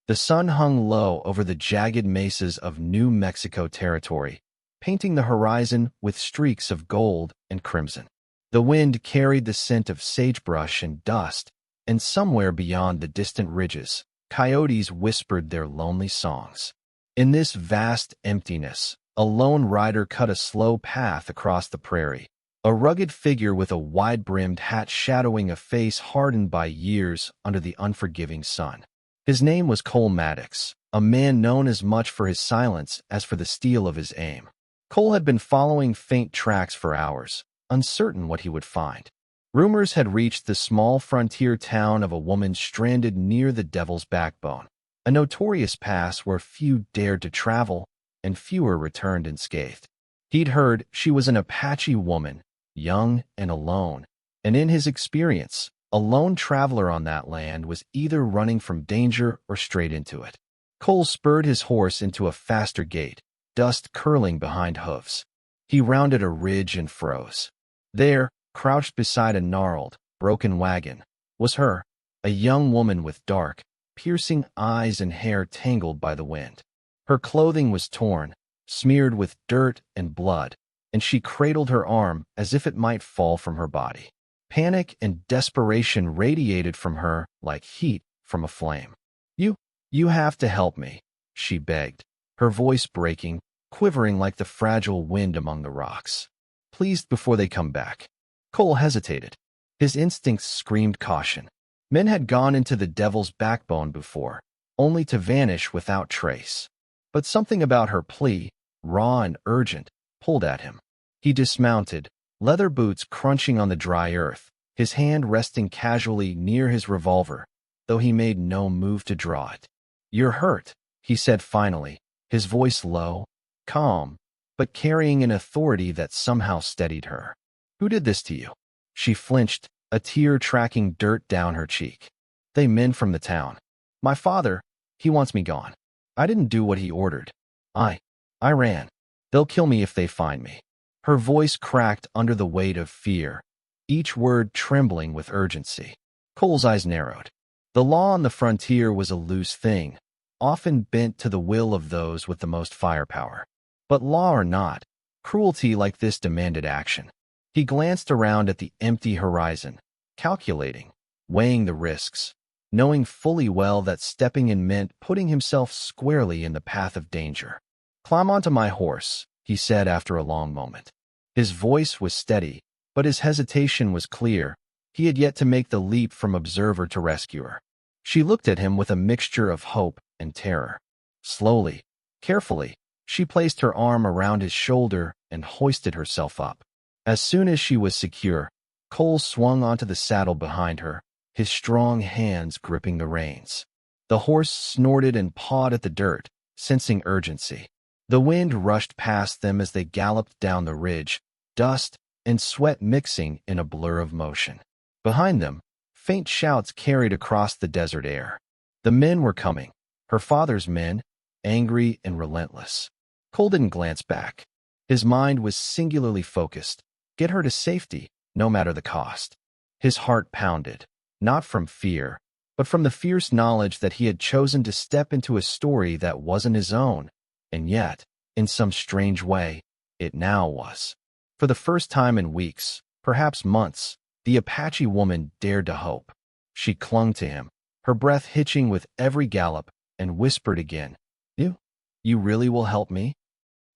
The sun hung low over the jagged mesas of New Mexico territory, painting the horizon with streaks of gold and crimson. The wind carried the scent of sagebrush and dust, and somewhere beyond the distant ridges, coyotes whispered their lonely songs. In this vast emptiness, a lone rider cut a slow path across the prairie, a rugged figure with a wide-brimmed hat shadowing a face hardened by years under the unforgiving sun. His name was Cole Maddox, a man known as much for his silence as for the steel of his aim. Cole had been following faint tracks for hours, uncertain what he would find. Rumors had reached the small frontier town of a woman stranded near the Devil's Backbone, a notorious pass where few dared to travel and fewer returned unscathed. He'd heard she was an Apache woman, young and alone, and in his experience, a lone traveler on that land was either running from danger or straight into it. Cole spurred his horse into a faster gait, dust curling behind hooves. He rounded a ridge and froze. There, crouched beside a gnarled, broken wagon, was her, a young woman with dark, piercing eyes and hair tangled by the wind. Her clothing was torn, smeared with dirt and blood, and she cradled her arm as if it might fall from her body. Panic and desperation radiated from her like heat from a flame. You have to help me," she begged, her voice breaking, quivering like the fragile wind among the rocks. "Please, before they come back." Cole hesitated. His instincts screamed caution. Men had gone into the Devil's Backbone before, only to vanish without trace. But something about her plea, raw and urgent, pulled at him. He dismounted, leather boots crunching on the dry earth, his hand resting casually near his revolver, though he made no move to draw it. "You're hurt," he said finally, his voice low, calm, but carrying an authority that somehow steadied her. "Who did this to you?" She flinched, a tear tracking dirt down her cheek. "They men from the town. My father, he wants me gone. I didn't do what he ordered. I ran. They'll kill me if they find me." Her voice cracked under the weight of fear, each word trembling with urgency. Cole's eyes narrowed. The law on the frontier was a loose thing, often bent to the will of those with the most firepower. But law or not, cruelty like this demanded action. He glanced around at the empty horizon, calculating, weighing the risks, knowing fully well that stepping in meant putting himself squarely in the path of danger. "Climb onto my horse," he said after a long moment. His voice was steady, but his hesitation was clear. He had yet to make the leap from observer to rescuer. She looked at him with a mixture of hope and terror. Slowly, carefully, she placed her arm around his shoulder and hoisted herself up. As soon as she was secure, Cole swung onto the saddle behind her, his strong hands gripping the reins. The horse snorted and pawed at the dirt, sensing urgency. The wind rushed past them as they galloped down the ridge, dust and sweat mixing in a blur of motion. Behind them, faint shouts carried across the desert air. The men were coming, her father's men, angry and relentless. Cole didn't glance back. His mind was singularly focused. Get her to safety, no matter the cost. His heart pounded, not from fear, but from the fierce knowledge that he had chosen to step into a story that wasn't his own, and yet, in some strange way, it now was. For the first time in weeks, perhaps months, the Apache woman dared to hope. She clung to him, her breath hitching with every gallop, and whispered again, You really will help me?"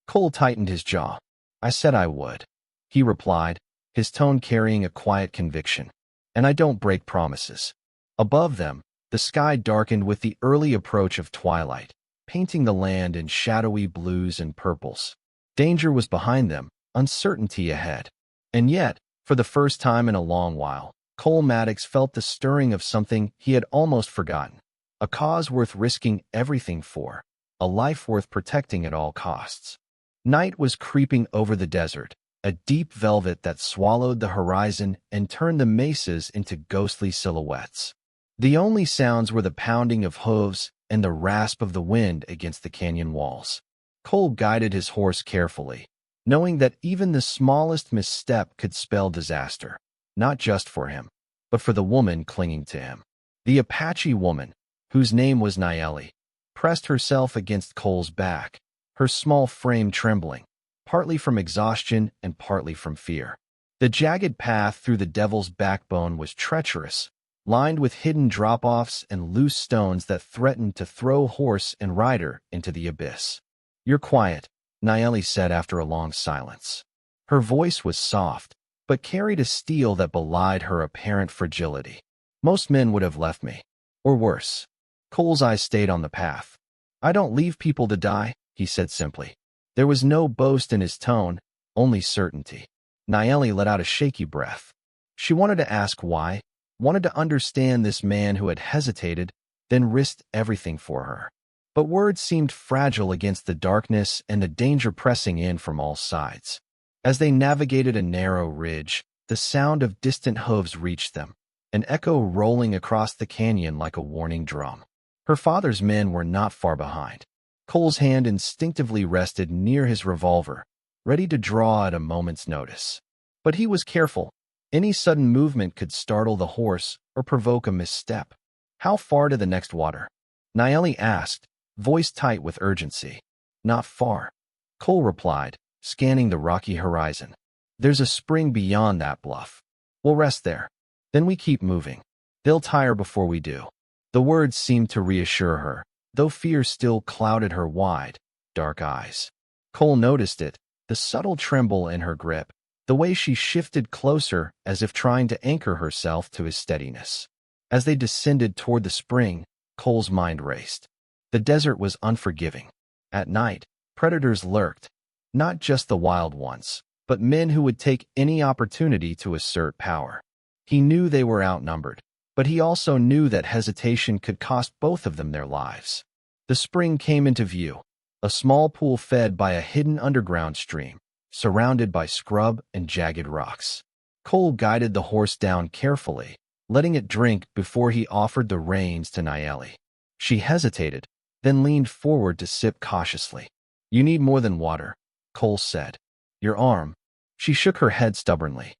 Cole tightened his jaw. "I said I would," he replied, his tone carrying a quiet conviction. "And I don't break promises." Above them, the sky darkened with the early approach of twilight, painting the land in shadowy blues and purples. Danger was behind them, uncertainty ahead. And yet, for the first time in a long while, Cole Maddox felt the stirring of something he had almost forgotten. A cause worth risking everything for, a life worth protecting at all costs. Night was creeping over the desert, a deep velvet that swallowed the horizon and turned the mesas into ghostly silhouettes. The only sounds were the pounding of hooves and the rasp of the wind against the canyon walls. Cole guided his horse carefully, knowing that even the smallest misstep could spell disaster, not just for him, but for the woman clinging to him. The Apache woman, whose name was Nayeli, pressed herself against Cole's back, her small frame trembling, partly from exhaustion and partly from fear. The jagged path through the devil's backbone was treacherous, lined with hidden drop-offs and loose stones that threatened to throw horse and rider into the abyss. "You're quiet," Naeli said after a long silence. Her voice was soft, but carried a steel that belied her apparent fragility. "Most men would have left me. Or worse." Cole's eyes stayed on the path. "I don't leave people to die," he said simply. There was no boast in his tone, only certainty. Naeli let out a shaky breath. She wanted to ask why, wanted to understand this man who had hesitated, then risked everything for her. But words seemed fragile against the darkness and the danger pressing in from all sides. As they navigated a narrow ridge, the sound of distant hooves reached them, an echo rolling across the canyon like a warning drum. Her father's men were not far behind. Cole's hand instinctively rested near his revolver, ready to draw at a moment's notice. But he was careful. Any sudden movement could startle the horse or provoke a misstep. "How far to the next water?" Naeli asked, voice tight with urgency. "Not far," Cole replied, scanning the rocky horizon. "There's a spring beyond that bluff. We'll rest there. Then we keep moving. They'll tire before we do." The words seemed to reassure her, though fear still clouded her wide, dark eyes. Cole noticed it, the subtle tremble in her grip, the way she shifted closer as if trying to anchor herself to his steadiness. As they descended toward the spring, Cole's mind raced. The desert was unforgiving. At night, predators lurked, not just the wild ones, but men who would take any opportunity to assert power. He knew they were outnumbered, but he also knew that hesitation could cost both of them their lives. The spring came into view, a small pool fed by a hidden underground stream, surrounded by scrub and jagged rocks. Cole guided the horse down carefully, letting it drink before he offered the reins to Naeli. She hesitated, then leaned forward to sip cautiously. "You need more than water," Cole said. "Your arm." She shook her head stubbornly.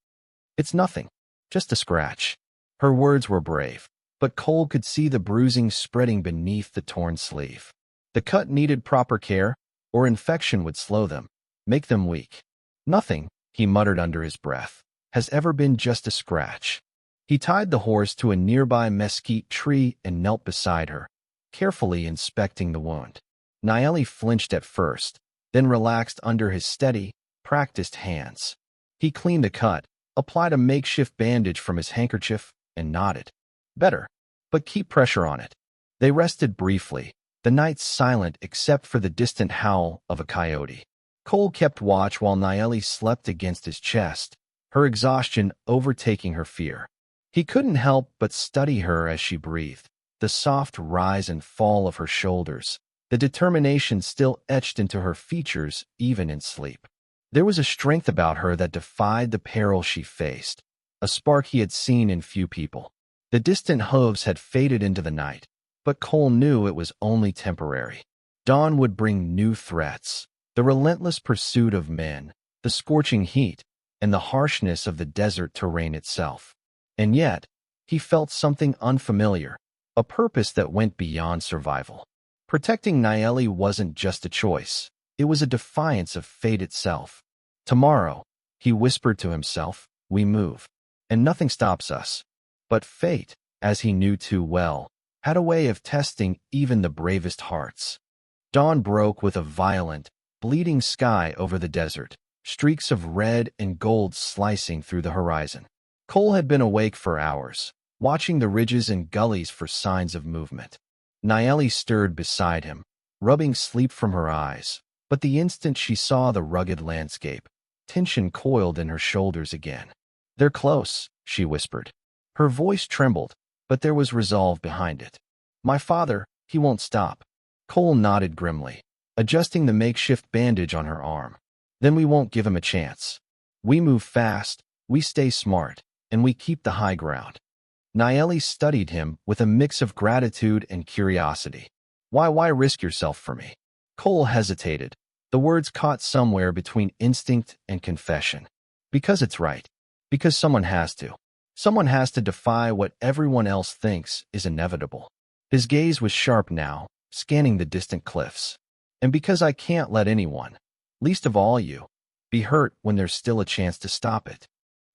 "It's nothing, just a scratch." Her words were brave, but Cole could see the bruising spreading beneath the torn sleeve. The cut needed proper care, or infection would slow them, make them weak. "Nothing," he muttered under his breath, "has ever been just a scratch." He tied the horse to a nearby mesquite tree and knelt beside her, carefully inspecting the wound. Naeli flinched at first, then relaxed under his steady, practiced hands. He cleaned the cut, applied a makeshift bandage from his handkerchief, and nodded. "Better, but keep pressure on it." They rested briefly, the night silent except for the distant howl of a coyote. Cole kept watch while Naeli slept against his chest, her exhaustion overtaking her fear. He couldn't help but study her as she breathed, the soft rise and fall of her shoulders, the determination still etched into her features even in sleep. There was a strength about her that defied the peril she faced, a spark he had seen in few people. The distant hooves had faded into the night, but Cole knew it was only temporary. Dawn would bring new threats, the relentless pursuit of men, the scorching heat, and the harshness of the desert terrain itself. And yet, he felt something unfamiliar, a purpose that went beyond survival. Protecting Naeli wasn't just a choice, it was a defiance of fate itself. "Tomorrow," he whispered to himself, "we move, and nothing stops us." But fate, as he knew too well, had a way of testing even the bravest hearts. Dawn broke with a violent, bleeding sky over the desert, streaks of red and gold slicing through the horizon. Cole had been awake for hours, watching the ridges and gullies for signs of movement. Naeli stirred beside him, rubbing sleep from her eyes, but the instant she saw the rugged landscape, tension coiled in her shoulders again. "They're close," she whispered. Her voice trembled, but there was resolve behind it. "My father, he won't stop." Cole nodded grimly, adjusting the makeshift bandage on her arm. "Then we won't give him a chance. We move fast, we stay smart, and we keep the high ground." Naeli studied him with a mix of gratitude and curiosity. Why risk yourself for me?" Cole hesitated, the words caught somewhere between instinct and confession. "Because it's right. Because someone has to. Someone has to defy what everyone else thinks is inevitable." His gaze was sharp now, scanning the distant cliffs. And because I can't let anyone, least of all you, be hurt when there's still a chance to stop it.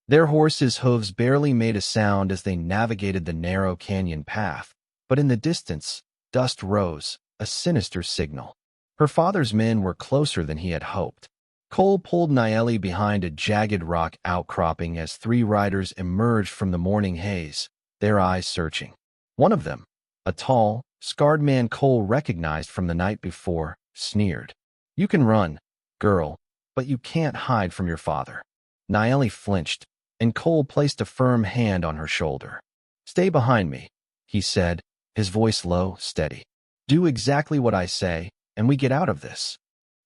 Their horses' hooves barely made a sound as they navigated the narrow canyon path, but in the distance, dust rose, a sinister signal. Her father's men were closer than he had hoped. Cole pulled Naeli behind a jagged rock outcropping as three riders emerged from the morning haze, their eyes searching. One of them, a tall, scarred man Cole recognized from the night before, sneered. "You can run, girl, but you can't hide from your father." Naeli flinched, and Cole placed a firm hand on her shoulder. "Stay behind me," he said, his voice low, steady. "Do exactly what I say, and we get out of this."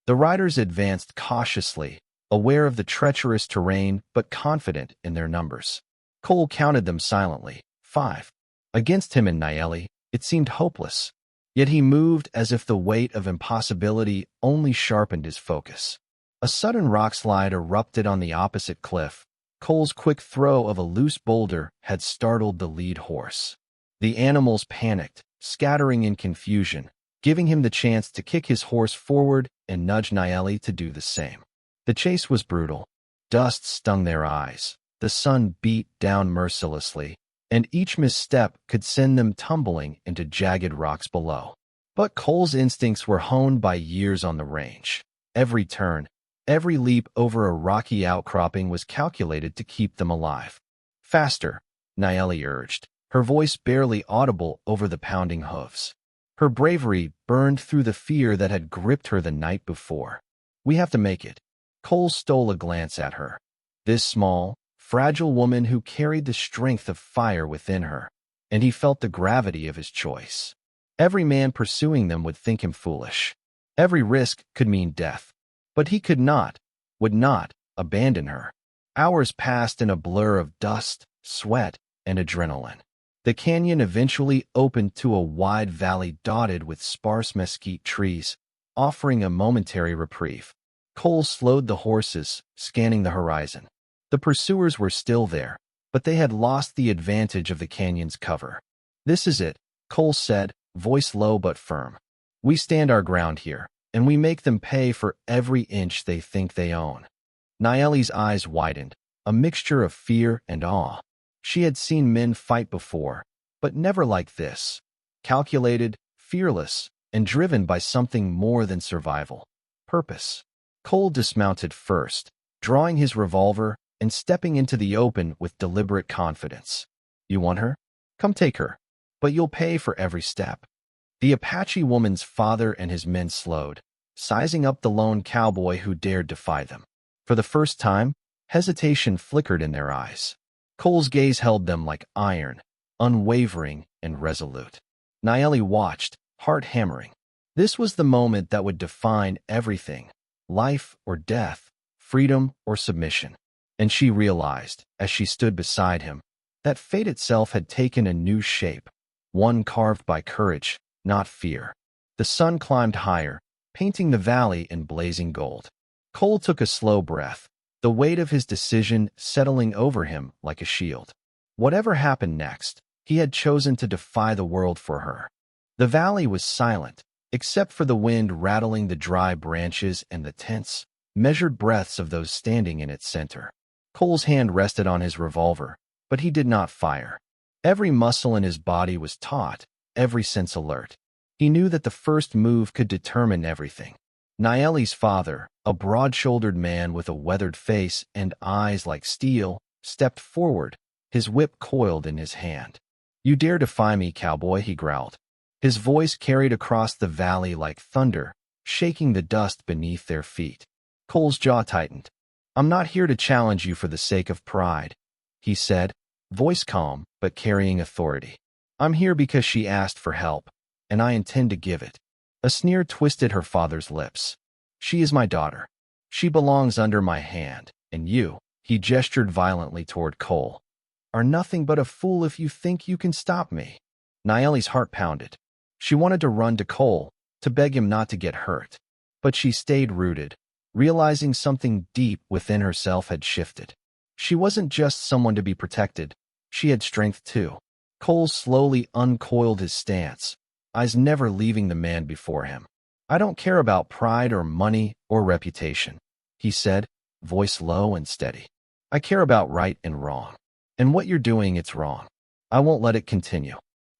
The riders advanced cautiously, aware of the treacherous terrain but confident in their numbers. Cole counted them silently, 5. Against him and Naeli, it seemed hopeless. Yet he moved as if the weight of impossibility only sharpened his focus. A sudden rockslide erupted on the opposite cliff. Cole's quick throw of a loose boulder had startled the lead horse. The animals panicked, scattering in confusion, giving him the chance to kick his horse forward and nudge Naeli to do the same. The chase was brutal. Dust stung their eyes. The sun beat down mercilessly, and each misstep could send them tumbling into jagged rocks below. But Cole's instincts were honed by years on the range. Every turn, every leap over a rocky outcropping was calculated to keep them alive. "Faster," Naeli urged, her voice barely audible over the pounding hooves. Her bravery burned through the fear that had gripped her the night before. "We have to make it." Cole stole a glance at her. This small, fragile woman who carried the strength of fire within her, and he felt the gravity of his choice. Every man pursuing them would think him foolish. Every risk could mean death. But he could not, would not, abandon her. Hours passed in a blur of dust, sweat, and adrenaline. The canyon eventually opened to a wide valley dotted with sparse mesquite trees, offering a momentary reprieve. Cole slowed the horses, scanning the horizon. The pursuers were still there, but they had lost the advantage of the canyon's cover. "This is it," Cole said, voice low but firm. "We stand our ground here, and we make them pay for every inch they think they own." Naeli's eyes widened, a mixture of fear and awe. She had seen men fight before, but never like this. Calculated, fearless, and driven by something more than survival. Purpose. Cole dismounted first, drawing his revolver and stepping into the open with deliberate confidence. "You want her? Come take her. But you'll pay for every step." The Apache woman's father and his men slowed, sizing up the lone cowboy who dared defy them. For the first time, hesitation flickered in their eyes. Cole's gaze held them like iron, unwavering and resolute. Naeli watched, heart hammering. This was the moment that would define everything, life or death, freedom or submission. And she realized, as she stood beside him, that fate itself had taken a new shape, one carved by courage, not fear. The sun climbed higher, painting the valley in blazing gold. Cole took a slow breath, the weight of his decision settling over him like a shield. Whatever happened next, he had chosen to defy the world for her. The valley was silent, except for the wind rattling the dry branches and the tense, measured breaths of those standing in its center. Cole's hand rested on his revolver, but he did not fire. Every muscle in his body was taut, every sense alert. He knew that the first move could determine everything. Naeli's father, a broad-shouldered man with a weathered face and eyes like steel, stepped forward, his whip coiled in his hand. "You dare defy me, cowboy," he growled. His voice carried across the valley like thunder, shaking the dust beneath their feet. Cole's jaw tightened. "I'm not here to challenge you for the sake of pride," he said, voice calm but carrying authority. "I'm here because she asked for help, and I intend to give it." A sneer twisted her father's lips. "She is my daughter. She belongs under my hand, and you," he gestured violently toward Cole, "are nothing but a fool if you think you can stop me." Naeli's heart pounded. She wanted to run to Cole, to beg him not to get hurt. But she stayed rooted, realizing something deep within herself had shifted. She wasn't just someone to be protected. She had strength too. Cole slowly uncoiled his stance, eyes never leaving the man before him. I don't care about pride or money or reputation, he said, voice low and steady. I care about right and wrong. And what you're doing, it's wrong. I won't let it continue.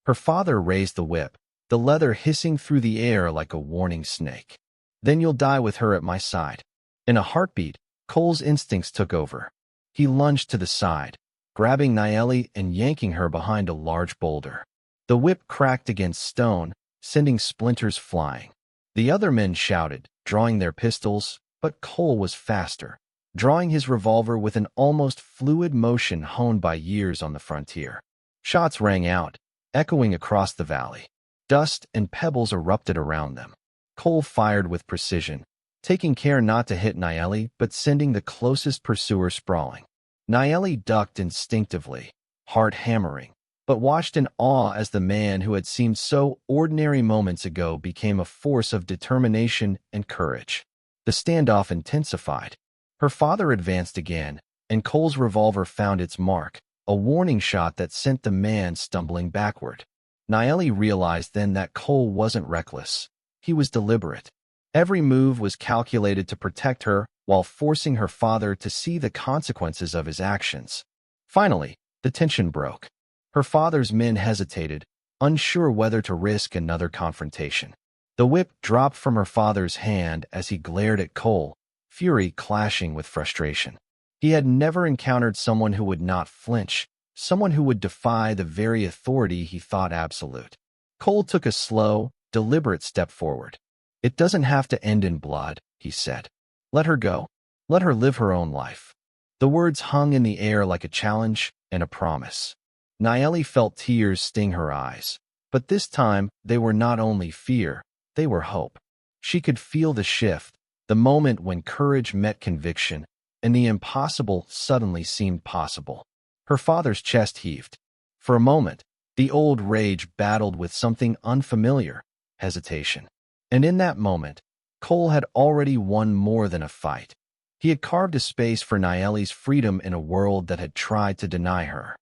Her father raised the whip, the leather hissing through the air like a warning snake. Then you'll die with her at my side. In a heartbeat, Cole's instincts took over. He lunged to the side, grabbing Nayeli and yanking her behind a large boulder. The whip cracked against stone, sending splinters flying. The other men shouted, drawing their pistols, but Cole was faster, drawing his revolver with an almost fluid motion honed by years on the frontier. Shots rang out, echoing across the valley. Dust and pebbles erupted around them. Cole fired with precision, taking care not to hit Nayeli but sending the closest pursuer sprawling. Nayeli ducked instinctively, heart hammering, but watched in awe as the man who had seemed so ordinary moments ago became a force of determination and courage. The standoff intensified. Her father advanced again, and Cole's revolver found its mark, a warning shot that sent the man stumbling backward. Nayeli realized then that Cole wasn't reckless. He was deliberate. Every move was calculated to protect her while forcing her father to see the consequences of his actions. Finally, the tension broke. Her father's men hesitated, unsure whether to risk another confrontation. The whip dropped from her father's hand as he glared at Cole, fury clashing with frustration. He had never encountered someone who would not flinch, someone who would defy the very authority he thought absolute. Cole took a slow, deliberate step forward. It doesn't have to end in blood, he said. Let her go. Let her live her own life. The words hung in the air like a challenge and a promise. Nayeli felt tears sting her eyes, but this time they were not only fear, they were hope. She could feel the shift, the moment when courage met conviction, and the impossible suddenly seemed possible. Her father's chest heaved. For a moment, the old rage battled with something unfamiliar, hesitation. And in that moment, Cole had already won more than a fight. He had carved a space for Nayeli's freedom in a world that had tried to deny her.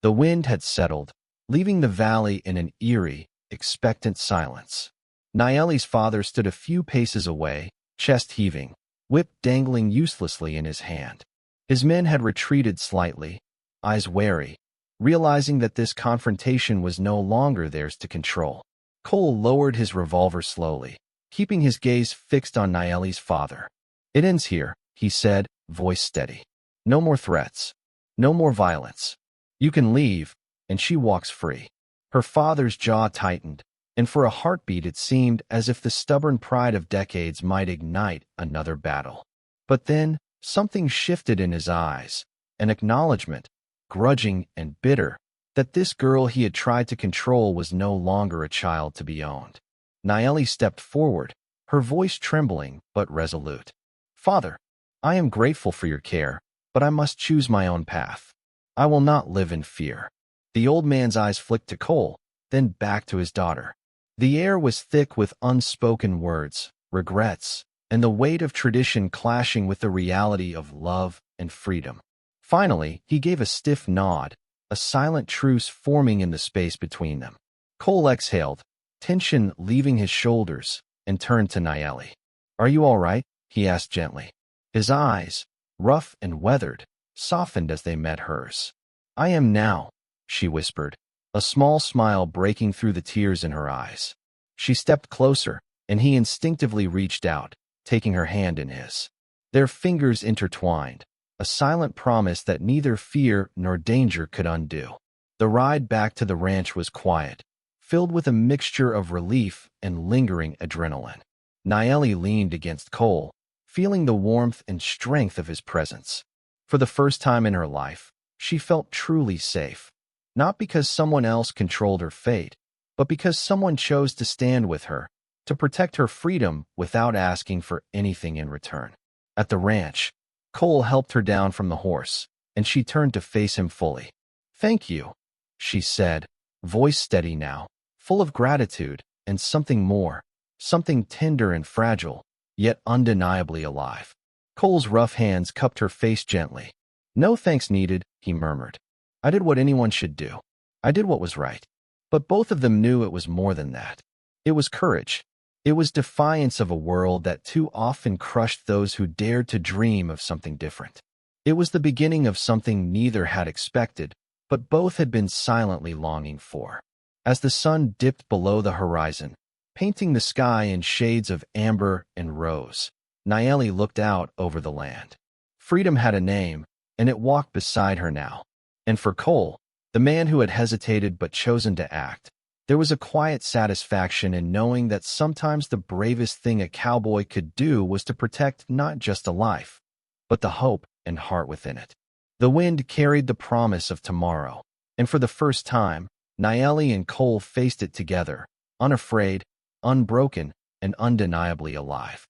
The wind had settled, leaving the valley in an eerie, expectant silence. Nayeli's father stood a few paces away, chest heaving, whip dangling uselessly in his hand. His men had retreated slightly, eyes wary, realizing that this confrontation was no longer theirs to control. Cole lowered his revolver slowly, keeping his gaze fixed on Nayeli's father. It ends here, he said, voice steady. No more threats. No more violence. You can leave, and she walks free. Her father's jaw tightened, and for a heartbeat it seemed as if the stubborn pride of decades might ignite another battle. But then, something shifted in his eyes, an acknowledgement, grudging and bitter, that this girl he had tried to control was no longer a child to be owned. Nayeli stepped forward, her voice trembling but resolute. Father, I am grateful for your care, but I must choose my own path. I will not live in fear. The old man's eyes flicked to Cole, then back to his daughter. The air was thick with unspoken words, regrets, and the weight of tradition clashing with the reality of love and freedom. Finally, he gave a stiff nod, a silent truce forming in the space between them. Cole exhaled, tension leaving his shoulders, and turned to Nayeli. Are you all right? He asked gently. His eyes, rough and weathered, softened as they met hers. I am now, she whispered, a small smile breaking through the tears in her eyes. She stepped closer, and he instinctively reached out, taking her hand in his. Their fingers intertwined, a silent promise that neither fear nor danger could undo. The ride back to the ranch was quiet, filled with a mixture of relief and lingering adrenaline. Nayeli leaned against Cole, feeling the warmth and strength of his presence. For the first time in her life, she felt truly safe, not because someone else controlled her fate, but because someone chose to stand with her, to protect her freedom without asking for anything in return. At the ranch, Cole helped her down from the horse, and she turned to face him fully. Thank you, she said, voice steady now, full of gratitude and something more, something tender and fragile, yet undeniably alive. Cole's rough hands cupped her face gently. No thanks needed, he murmured. I did what anyone should do. I did what was right. But both of them knew it was more than that. It was courage. It was defiance of a world that too often crushed those who dared to dream of something different. It was the beginning of something neither had expected, but both had been silently longing for. As the sun dipped below the horizon, painting the sky in shades of amber and rose, Nayeli looked out over the land. Freedom had a name, and it walked beside her now. And for Cole, the man who had hesitated but chosen to act, there was a quiet satisfaction in knowing that sometimes the bravest thing a cowboy could do was to protect not just a life, but the hope and heart within it. The wind carried the promise of tomorrow, and for the first time, Nayeli and Cole faced it together, unafraid, unbroken, and undeniably alive.